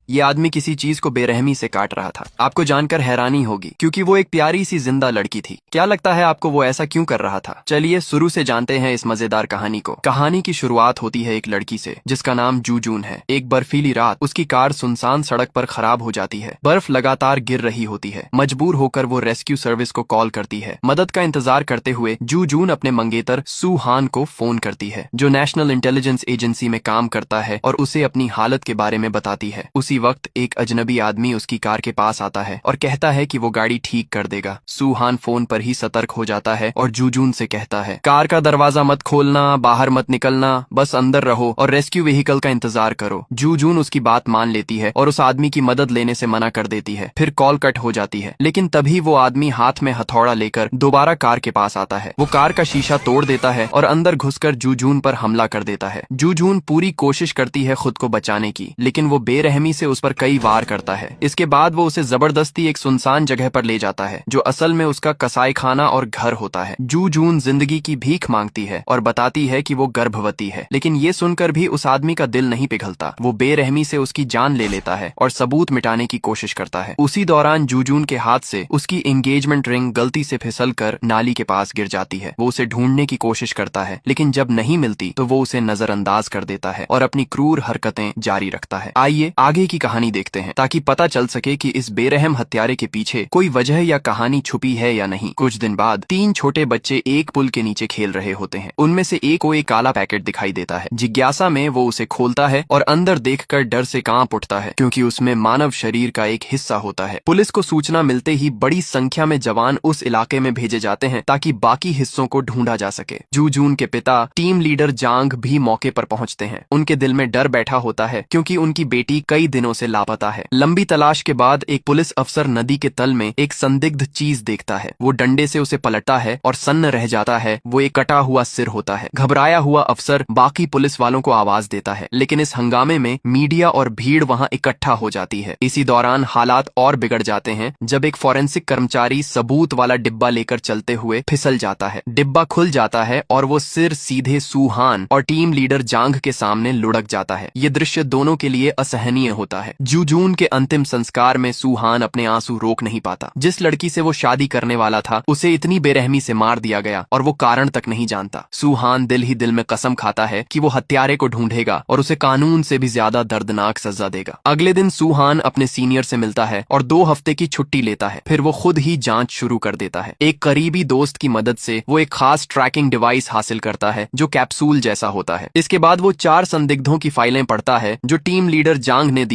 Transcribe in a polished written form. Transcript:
ये आदमी किसी चीज को बेरहमी से काट रहा था। आपको जानकर हैरानी होगी क्योंकि वो एक प्यारी सी जिंदा लड़की थी। क्या लगता है आपको वो ऐसा क्यों कर रहा था? चलिए शुरू से जानते हैं इस मजेदार कहानी को। कहानी की शुरुआत होती है एक लड़की से जिसका नाम जूजून है। एक बर्फीली रात उसकी कार सुनसान सड़क पर खराब हो जाती है। बर्फ लगातार गिर रही होती है। मजबूर होकर वो रेस्क्यू सर्विस को कॉल करती है। मदद का इंतजार करते हुए जूजून अपने मंगेतर सू हान को फोन करती है जो नेशनल इंटेलिजेंस एजेंसी में काम करता है और उसे अपनी हालत के बारे में बताती है। उसी वक्त एक अजनबी आदमी उसकी कार के पास आता है और कहता है कि वो गाड़ी ठीक कर देगा। सुहान फोन पर ही सतर्क हो जाता है और जूजून से कहता है, कार का दरवाजा मत खोलना, बाहर मत निकलना, बस अंदर रहो और रेस्क्यू व्हीकल का इंतजार करो। जूजून उसकी बात मान लेती है और उस आदमी की मदद लेने से मना कर देती है। फिर कॉल कट हो जाती है, लेकिन तभी वो आदमी हाथ में हथौड़ा लेकर दोबारा कार के पास आता है। वो कार का शीशा तोड़ देता है और अंदर घुसकर जूजून पर हमला कर देता है। जूजून पूरी कोशिश करती है खुद को बचाने की, लेकिन वो बेरहमी से उस पर कई वार करता है। इसके बाद वो उसे जबरदस्ती एक सुनसान जगह पर ले जाता है जो असल में उसका कसाई खाना और घर होता है। जूजून जिंदगी की भीख मांगती है और बताती है कि वो गर्भवती है, लेकिन ये सुनकर भी उस आदमी का दिल नहीं पिघलता। वो बेरहमी से उसकी जान ले लेता है और सबूत मिटाने की कोशिश करता है। उसी दौरान जूजून के हाथ से उसकी एंगेजमेंट रिंग गलती से फिसलकर नाली के पास गिर जाती है। वो उसे ढूंढने की कोशिश करता है, लेकिन जब नहीं मिलती तो वो उसे नजरअंदाज कर देता है और अपनी क्रूर हरकतें जारी रखता है। आइए आगे की कहानी देखते हैं ताकि पता चल सके कि इस बेरहम हत्यारे के पीछे कोई वजह या कहानी छुपी है या नहीं। कुछ दिन बाद 3 छोटे बच्चे एक पुल के नीचे खेल रहे होते हैं। उनमें से एक को एक काला पैकेट दिखाई देता है। जिज्ञासा में वो उसे खोलता है और अंदर देखकर डर से कांप उठता है क्योंकि उसमें मानव शरीर का एक हिस्सा होता है। पुलिस को सूचना मिलते ही बड़ी संख्या में जवान उस इलाके में भेजे जाते हैं ताकि बाकी हिस्सों को ढूंढा जा सके। जूजून के पिता टीम लीडर जांग भी मौके पर पहुंचते हैं। उनके दिल में डर बैठा होता है क्योंकि उनकी बेटी कई दिनों से लापता है। लंबी तलाश के बाद एक पुलिस अफसर नदी के तल में एक संदिग्ध चीज देखता है। वो डंडे से उसे पलटता है और सन्न रह जाता है। वो एक कटा हुआ सिर होता है। घबराया हुआ अफसर बाकी पुलिस वालों को आवाज देता है, लेकिन इस हंगामे में मीडिया और भीड़ वहां इकट्ठा हो जाती है। इसी दौरान हालात और बिगड़ जाते हैं जब एक फॉरेंसिक कर्मचारी सबूत वाला डिब्बा लेकर चलते हुए फिसल जाता है। डिब्बा खुल जाता है और वो सिर सीधे सुहान और टीम लीडर जांग के सामने लुढ़क जाता है। ये दृश्य दोनों के लिए असहनीय होता है। जूजून के अंतिम संस्कार में सुहान अपने आंसू रोक नहीं पाता। जिस लड़की से वो शादी करने वाला था उसे इतनी बेरहमी से मार दिया गया और वो कारण तक नहीं जानता। सुहान दिल ही दिल में कसम खाता है कि वो हत्यारे को ढूंढेगा और उसे कानून से भी ज्यादा दर्दनाक सजा देगा। अगले दिन सुहान अपने सीनियर से मिलता है और 2 हफ्ते की छुट्टी लेता है। फिर वो खुद ही जांच शुरू कर देता है। एक करीबी दोस्त की मदद से वो एक खास ट्रैकिंग डिवाइस हासिल करता है जो कैप्सूल जैसा होता है। इसके बाद वो 4 संदिग्धों की फाइलें पढ़ता है जो टीम लीडर जांग ने दी